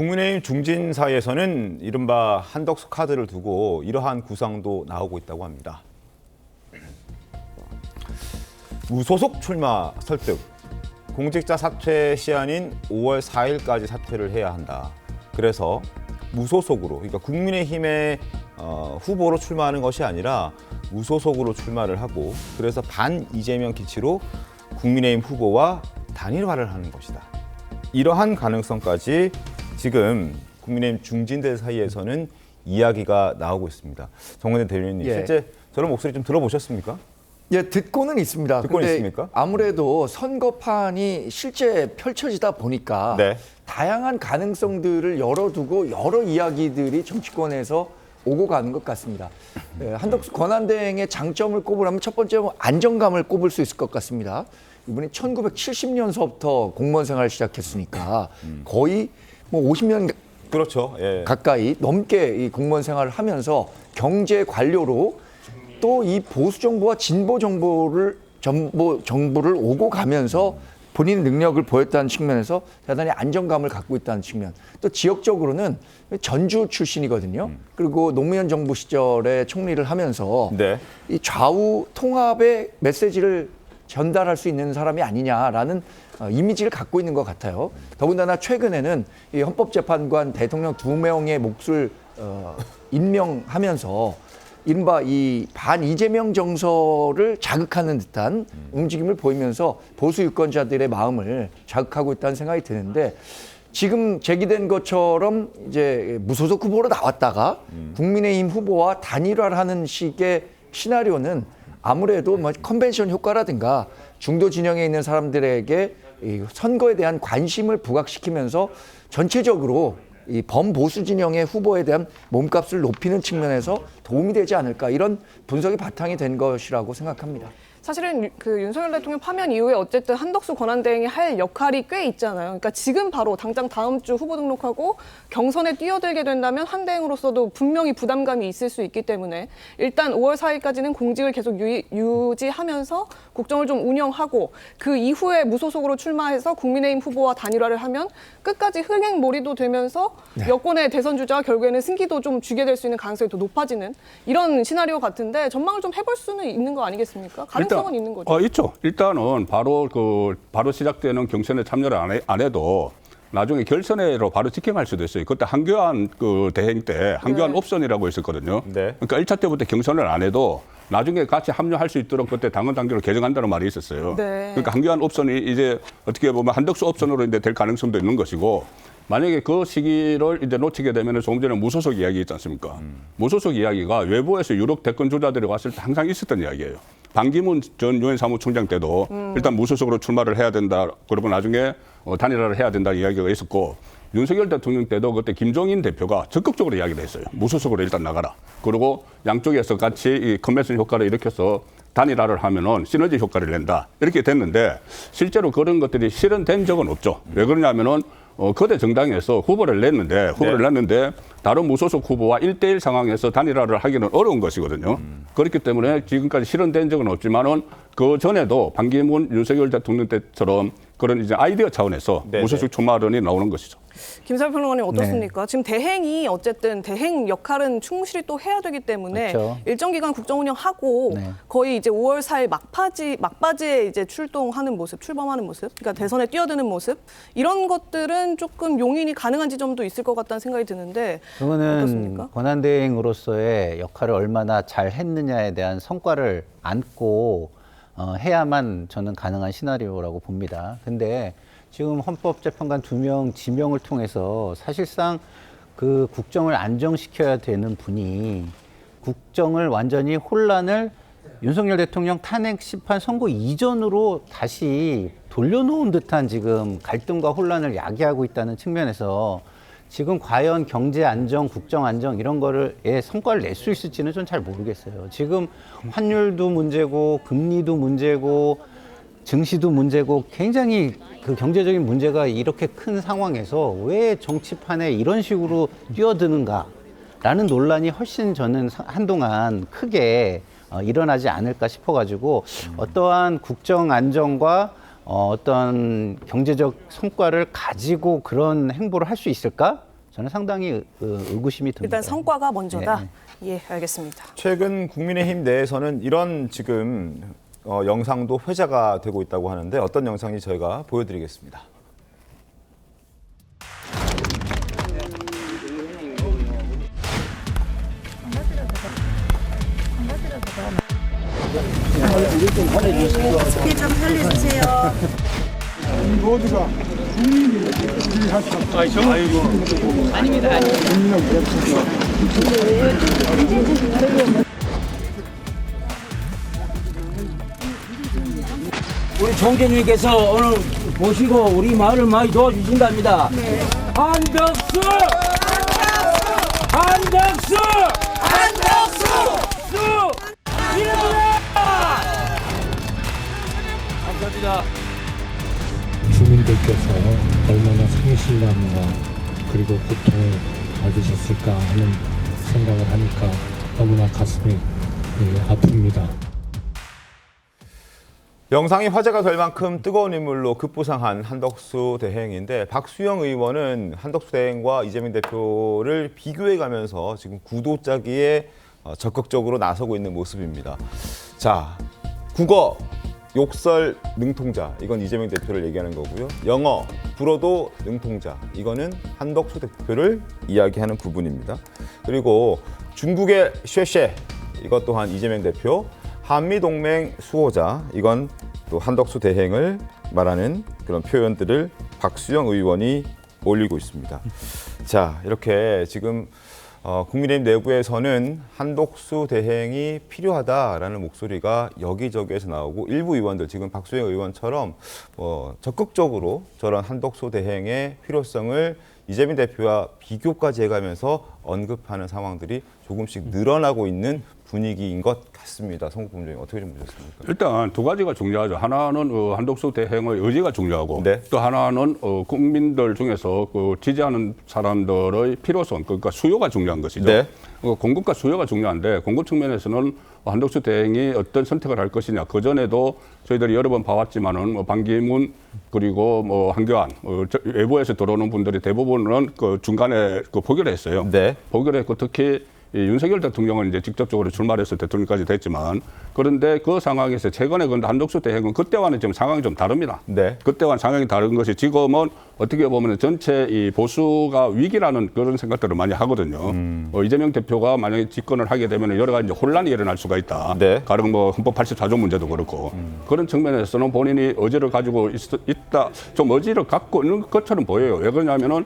국민의힘 중진 사이에서는 이른바 한덕수 카드를 두고 이러한 구상도 나오고 있다고 합니다. 무소속 출마 설득. 공직자 사퇴 시한인 5월 4일까지 사퇴를 해야 한다. 그래서 무소속으로, 그러니까 국민의힘의 후보로 출마하는 것이 아니라 무소속으로 출마를 하고, 그래서 반 이재명 기치로 국민의힘 후보와 단일화를 하는 것이다. 이러한 가능성까지 지금 국민의힘 중진들 사이에서는 이야기가 나오고 있습니다. 정근혜 대변인님, 실제 저런 목소리 좀 들어보셨습니까? 예, 듣고는 있습니다. 듣고는 있습니까? 아무래도 선거판이 실제 펼쳐지다 보니까 다양한 가능성들을 열어두고 여러 이야기들이 정치권에서 오고 가는 것 같습니다. 한덕수 권한대행의 장점을 꼽으라면 첫 번째는 안정감을 꼽을 수 있을 것 같습니다. 이분이 1970년서부터 공무원 생활을 시작했으니까 거의 뭐 50년 그렇죠. 가까이 넘게 이 공무원 생활을 하면서 경제 관료로 또 이 보수 정부와 진보 정부를 오고 가면서 본인의 능력을 보였다는 측면에서 대단히 안정감을 갖고 있다는 측면. 또 지역적으로는 전주 출신이거든요. 그리고 노무현 정부 시절에 총리를 하면서 이 좌우 통합의 메시지를 전달할 수 있는 사람이 아니냐라는 이미지를 갖고 있는 것 같아요. 더군다나 최근에는 이 헌법재판관 대통령 2명의 몫을 임명하면서 이른바 이 반 이재명 정서를 자극하는 듯한 움직임을 보이면서 보수 유권자들의 마음을 자극하고 있다는 생각이 드는데, 지금 제기된 것처럼 이제 무소속 후보로 나왔다가 국민의힘 후보와 단일화를 하는 식의 시나리오는 아무래도 뭐 컨벤션 효과라든가 중도 진영에 있는 사람들에게 이 선거에 대한 관심을 부각시키면서 전체적으로 이 범보수 진영의 후보에 대한 몸값을 높이는 측면에서 도움이 되지 않을까, 이런 분석이 바탕이 된 것이라고 생각합니다. 사실은 그 윤석열 대통령 파면 이후에 어쨌든 한덕수 권한대행이 할 역할이 꽤 있잖아요. 그러니까 지금 바로 당장 다음 주 후보 등록하고 경선에 뛰어들게 된다면 한 대행으로서도 분명히 부담감이 있을 수 있기 때문에 일단 5월 4일까지는 공직을 계속 유지하면서 국정을 좀 운영하고, 그 이후에 무소속으로 출마해서 국민의힘 후보와 단일화를 하면 끝까지 흥행몰이도 되면서 여권의 대선 주자가 결국에는 승기도 좀 쥐게 될 수 있는 가능성이 더 높아지는 이런 시나리오 같은데, 전망을 좀 해볼 수는 있는 거 아니겠습니까? 가능성은 있는 거죠. 있죠. 일단은 바로 시작되는 경선에 참여를 안 해도 나중에 결선회로 바로 직행할 수도 있어요. 그때 한교안 대행 때 한교안 옵션이라고 있었거든요. 그러니까 1차 때부터 경선을 안 해도 나중에 같이 합류할 수 있도록 그때 당헌 당규를 개정한다는 말이 있었어요. 그러니까 한교안 옵션이 이제 어떻게 보면 한덕수 옵션으로 이제 될 가능성도 있는 것이고, 만약에 그 시기를 이제 놓치게 되면 조금 전에 무소속 이야기 있지 않습니까? 무소속 이야기가 외부에서 유력 대권 주자들이 왔을 때 항상 있었던 이야기예요. 반기문 전 유엔 사무총장 때도 일단 무소속으로 출마를 해야 된다. 그리고 나중에 단일화를 해야 된다는 이야기가 있었고, 윤석열 대통령 때도 그때 김종인 대표가 적극적으로 이야기를 했어요. 무소속으로 일단 나가라. 그리고 양쪽에서 같이 이 컨벤션 효과를 일으켜서 단일화를 하면은 시너지 효과를 낸다. 이렇게 됐는데 실제로 그런 것들이 실현된 적은 없죠. 왜 그러냐면은 거대 정당에서 후보를 냈는데 다른 무소속 후보와 1대1 상황에서 단일화를 하기는 어려운 것이거든요. 그렇기 때문에 지금까지 실현된 적은 없지만은 그 전에도 반기문 윤석열 대통령 때처럼 그런 이제 아이디어 차원에서 무소속 출마론이 나오는 것이죠. 김사일 평론가님 어떻습니까? 지금 대행이 어쨌든 대행 역할은 충실히 또 해야 되기 때문에 일정 기간 국정 운영하고 거의 이제 5월 4일 막바지에 이제 출동하는 모습, 출범하는 모습, 그러니까 대선에 뛰어드는 모습, 이런 것들은 조금 용인이 가능한 지점도 있을 것 같다는 생각이 드는데 그거는 어떻습니까? 권한대행으로서의 역할을 얼마나 잘 했느냐에 대한 성과를 안고 해야만 저는 가능한 시나리오라고 봅니다. 근데 지금 헌법재판관 2명 지명을 통해서 사실상 그 국정을 안정시켜야 되는 분이 국정을 완전히 혼란을 윤석열 대통령 탄핵 심판 선고 이전으로 다시 돌려놓은 듯한 지금 갈등과 혼란을 야기하고 있다는 측면에서 지금 과연 경제 안정, 국정 안정 이런 거를의 성과를 낼 수 있을지는 좀 잘 모르겠어요. 지금 환율도 문제고 금리도 문제고 증시도 문제고 굉장히 그 경제적인 문제가 이렇게 큰 상황에서 왜 정치판에 이런 식으로 뛰어드는가라는 논란이 훨씬 저는 한동안 크게 일어나지 않을까 싶어가지고 어떠한 국정 안정과 어떤 경제적 성과를 가지고 그런 행보를 할 수 있을까? 저는 상당히 의구심이 듭니다. 일단 성과가 먼저다. 네. 예, 알겠습니다. 최근 국민의힘 내에서는 이런 지금 영상도 회자가 되고 있다고 하는데 어떤 영상인지 저희가 보여드리겠습니다. 스피 좀 살려주세요. 모두가 국민이 우리 총재님께서 오늘 보시고 우리 마을을 많이 도와주신답니다. 한덕수! 한덕수! 한덕수! 수! 일어나! 감사합니다. 주민들께서 얼마나 상실감과 그리고 고통을 받으셨을까 하는 생각을 하니까 너무나 가슴이 아픕니다. 영상이 화제가 될 만큼 뜨거운 인물로 급부상한 한덕수 대행인데 박수영 의원은 한덕수 대행과 이재명 대표를 비교해가면서 지금 구도 짜기에 적극적으로 나서고 있는 모습입니다. 자, 국어, 욕설 능통자, 이건 이재명 대표를 얘기하는 거고요. 영어, 불어도 능통자, 이거는 한덕수 대표를 이야기하는 부분입니다. 그리고 중국의 쉐쉐, 이것 또한 이재명 대표, 한미동맹 수호자, 이건 또 한덕수 대행을 말하는 그런 표현들을 박수영 의원이 올리고 있습니다. 자, 이렇게 지금 국민의힘 내부에서는 한덕수 대행이 필요하다라는 목소리가 여기저기에서 나오고 일부 의원들, 지금 박수영 의원처럼 적극적으로 저런 한덕수 대행의 필요성을 이재명 대표와 비교까지 해가면서 언급하는 상황들이 조금씩 늘어나고 있는 분위기인 것 같습니다. 송국 본부장님 어떻게 좀 보셨습니까? 일단 두 가지가 중요하죠. 하나는 한덕수 대행의 의지가 중요하고 네. 또 하나는 국민들 중에서 지지하는 사람들의 필요성, 그러니까 수요가 중요한 것이죠. 네. 공급과 수요가 중요한데 공급 측면에서는 한덕수 대행이 어떤 선택을 할 것이냐. 그전에도 저희들이 여러 번 봐왔지만은 반기문 그리고 한교안 외부에서 들어오는 분들이 대부분은 중간에 포기를 했어요. 네. 포기를 했고 특히 윤석열 대통령은 이제 직접적으로 출마해서 대통령까지 됐지만 그런데 그 상황에서 최근에 근데 한덕수 대행은 그때와는 지금 상황이 좀 다릅니다. 네. 그때와는 상황이 다른 것이 지금은 어떻게 보면 전체 이 보수가 위기라는 그런 생각들을 많이 하거든요. 이재명 대표가 만약에 집권을 하게 되면 여러 가지 이제 혼란이 일어날 수가 있다. 네. 가령 헌법 84조 문제도 그렇고 그런 측면에서는 본인이 의지를 가지고 있다, 좀 의지를 갖고 있는 것처럼 보여요. 왜 그러냐면은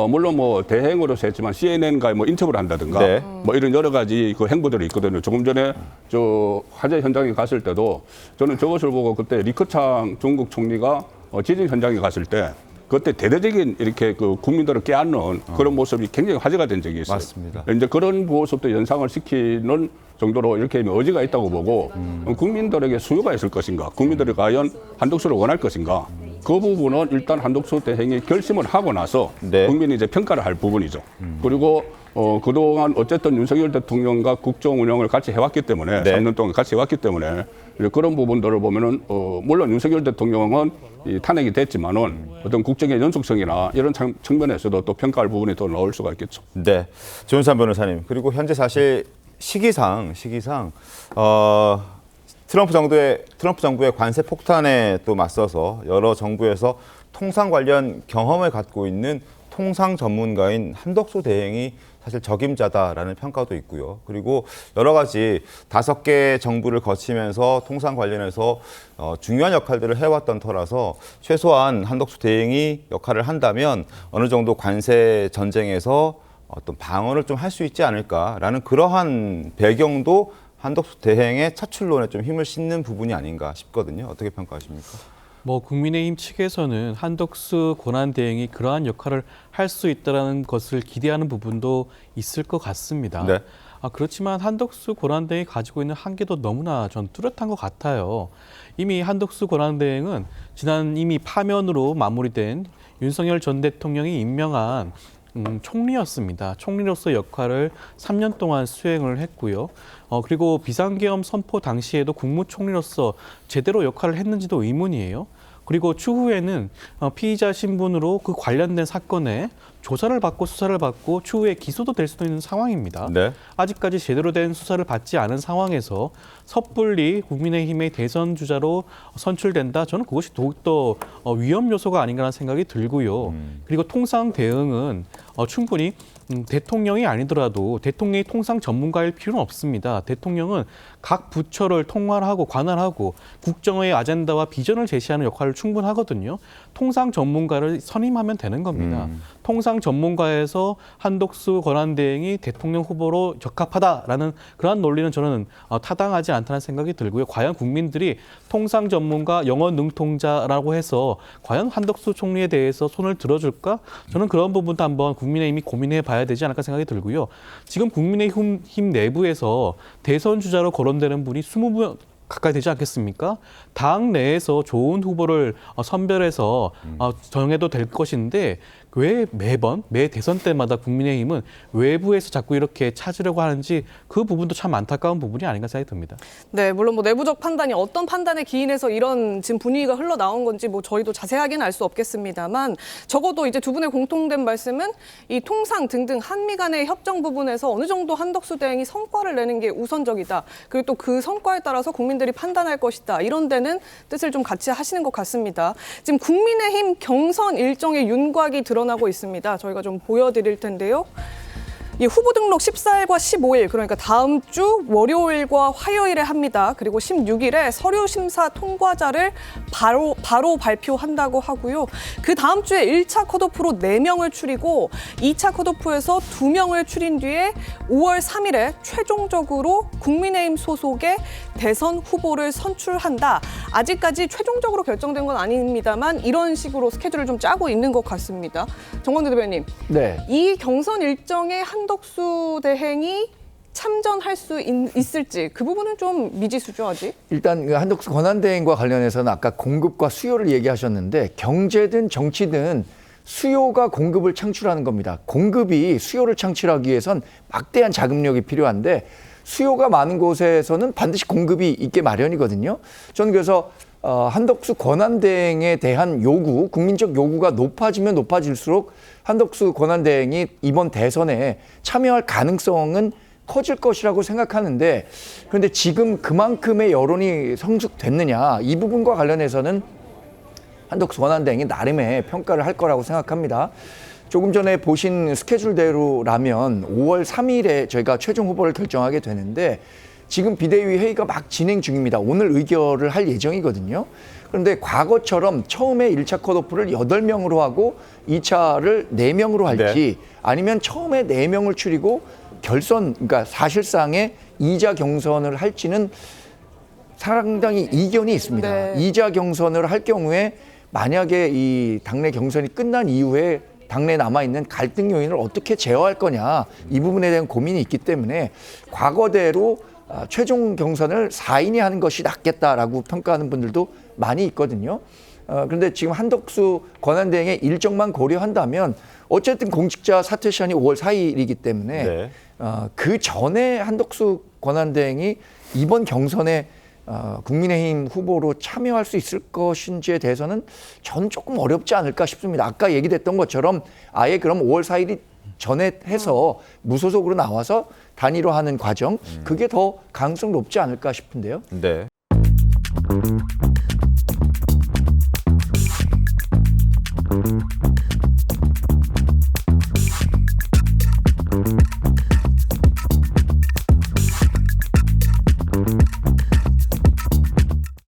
물론 대행으로서 했지만 CNN과 인터뷰를 한다든가 네. 이런 여러 가지 그 행보들이 있거든요. 조금 전에 저 화재 현장에 갔을 때도 저는 저것을 보고 그때 리커창 중국 총리가 지진 현장에 갔을 때 그때 대대적인 이렇게 국민들을 깨안는 그런 모습이 굉장히 화제가 된 적이 있어요. 맞습니다. 이제 그런 모습도 연상을 시키는 정도로 이렇게 의지가 있다고 보고 국민들에게 수요가 있을 것인가, 국민들이 과연 한덕수를 원할 것인가, 그 부분은 일단 한덕수 대행이 결심을 하고 나서 네. 국민이 이제 평가를 할 부분이죠. 그리고 그동안 어쨌든 윤석열 대통령과 국정 운영을 같이 해왔기 때문에 네. 3년 동안 같이 해왔기 때문에 그런 부분들을 보면은 물론 윤석열 대통령은 탄핵이 됐지만은 어떤 국정의 연속성이나 이런 측면에서도 또 평가할 부분이 더 나올 수가 있겠죠. 네, 조윤선 변호사님. 그리고 현재 사실 시기상 트럼프 정부의 관세 폭탄에 또 맞서서 여러 정부에서 통상 관련 경험을 갖고 있는 통상 전문가인 한덕수 대행이 사실 적임자다라는 평가도 있고요. 그리고 여러 가지 5개 정부를 거치면서 통상 관련해서 중요한 역할들을 해왔던 터라서 최소한 한덕수 대행이 역할을 한다면 어느 정도 관세 전쟁에서 어떤 방어를 좀 할 수 있지 않을까라는 그러한 배경도 한덕수 대행의 차출론에 좀 힘을 싣는 부분이 아닌가 싶거든요. 어떻게 평가하십니까? 국민의힘 측에서는 한덕수 권한대행이 그러한 역할을 할 수 있다는 것을 기대하는 부분도 있을 것 같습니다. 네. 그렇지만 한덕수 권한대행이 가지고 있는 한계도 너무나 전 뚜렷한 것 같아요. 이미 한덕수 권한대행은 지난 이미 파면으로 마무리된 윤석열 전 대통령이 임명한 총리였습니다. 총리로서 역할을 3년 동안 수행을 했고요. 그리고 비상계엄 선포 당시에도 국무총리로서 제대로 역할을 했는지도 의문이에요. 그리고 추후에는 피의자 신분으로 그 관련된 사건에 조사를 받고 수사를 받고 추후에 기소도 될 수도 있는 상황입니다. 네. 아직까지 제대로 된 수사를 받지 않은 상황에서 섣불리 국민의힘의 대선 주자로 선출된다. 저는 그것이 더욱더 위험 요소가 아닌가라는 생각이 들고요. 그리고 통상 대응은 충분히 대통령이 아니더라도 대통령이 통상 전문가일 필요는 없습니다. 대통령은 각 부처를 통괄하고 관할하고 국정의 아젠다와 비전을 제시하는 역할을 충분하거든요. 통상 전문가를 선임하면 되는 겁니다. 통상 전문가에서 한덕수 권한대행이 대통령 후보로 적합하다라는 그러한 논리는 저는 타당하지 않다는 생각이 들고요. 과연 국민들이 통상 전문가, 영어 능통자라고 해서 과연 한덕수 총리에 대해서 손을 들어줄까? 저는 그런 부분도 한번 국민의힘이 고민해 봐야 되지 않을까 생각이 들고요. 지금 국민의힘 내부에서 대선 주자로 거론되는 분이 20분 가까이 되지 않겠습니까? 당 내에서 좋은 후보를 선별해서 정해도 될 것인데 왜 매번 매 대선 때마다 국민의힘은 외부에서 자꾸 이렇게 찾으려고 하는지 그 부분도 참 안타까운 부분이 아닌가 생각이 듭니다. 네, 물론 뭐 내부적 판단이 어떤 판단에 기인해서 이런 지금 분위기가 흘러나온 건지 뭐 저희도 자세하게는 알 수 없겠습니다만 적어도 이제 두 분의 공통된 말씀은 이 통상 등등 한미 간의 협정 부분에서 어느 정도 한덕수 대행이 성과를 내는 게 우선적이다. 그리고 또 그 성과에 따라서 국민들이 판단할 것이다. 이런 데는 뜻을 좀 같이 하시는 것 같습니다. 지금 국민의힘 경선 일정의 윤곽이 드러나고 있습니다. 저희가 좀 보여드릴 텐데요. 이 후보 등록 14일과 15일, 그러니까 다음 주 월요일과 화요일에 합니다. 그리고 16일에 서류 심사 통과자를 바로 발표한다고 하고요. 그 다음 주에 1차 컷오프로 4명을 추리고 2차 컷오프에서 2명을 추린 뒤에 5월 3일에 최종적으로 국민의힘 소속의 대선 후보를 선출한다. 아직까지 최종적으로 결정된 건 아닙니다만 이런 식으로 스케줄을 좀 짜고 있는 것 같습니다. 정광재 대변인, 네. 이 경선 일정에 한덕수 대행이 참전할 수 있을지 그 부분은 좀 미지수죠, 아직? 일단 그 한덕수 권한대행과 관련해서는 아까 공급과 수요를 얘기하셨는데 경제든 정치든 수요가 공급을 창출하는 겁니다. 공급이 수요를 창출하기 위해선 막대한 자금력이 필요한데 수요가 많은 곳에서는 반드시 공급이 있게 마련이거든요. 저는 그래서 한덕수 권한대행에 대한 요구, 국민적 요구가 높아지면 높아질수록 한덕수 권한대행이 이번 대선에 참여할 가능성은 커질 것이라고 생각하는데 그런데 지금 그만큼의 여론이 성숙됐느냐 이 부분과 관련해서는 한덕수 권한대행이 나름의 평가를 할 거라고 생각합니다. 조금 전에 보신 스케줄대로라면 5월 3일에 저희가 최종 후보를 결정하게 되는데 지금 비대위 회의가 막 진행 중입니다. 오늘 의결을 할 예정이거든요. 그런데 과거처럼 처음에 1차 컷오프를 8명으로 하고 2차를 4명으로 할지 아니면 처음에 4명을 추리고 그러니까 사실상의 2자 경선을 할지는 상당히 이견이 있습니다. 네. 2자 경선을 할 경우에 만약에 이 당내 경선이 끝난 이후에 당내에 남아있는 갈등 요인을 어떻게 제어할 거냐 이 부분에 대한 고민이 있기 때문에 과거대로 최종 경선을 4인이 하는 것이 낫겠다라고 평가하는 분들도 많이 있거든요. 그런데 지금 한덕수 권한대행의 일정만 고려한다면 어쨌든 공직자 사퇴 시한이 5월 4일이기 때문에 그 전에 한덕수 권한대행이 이번 경선에 국민의힘 후보로 참여할 수 있을 것인지에 대해서는 저는 조금 어렵지 않을까 싶습니다. 아까 얘기됐던 것처럼 아예 그럼 5월 4일이 전에 해서 무소속으로 나와서 단일화하는 과정 그게 더 가능성 높지 않을까 싶은데요. 네.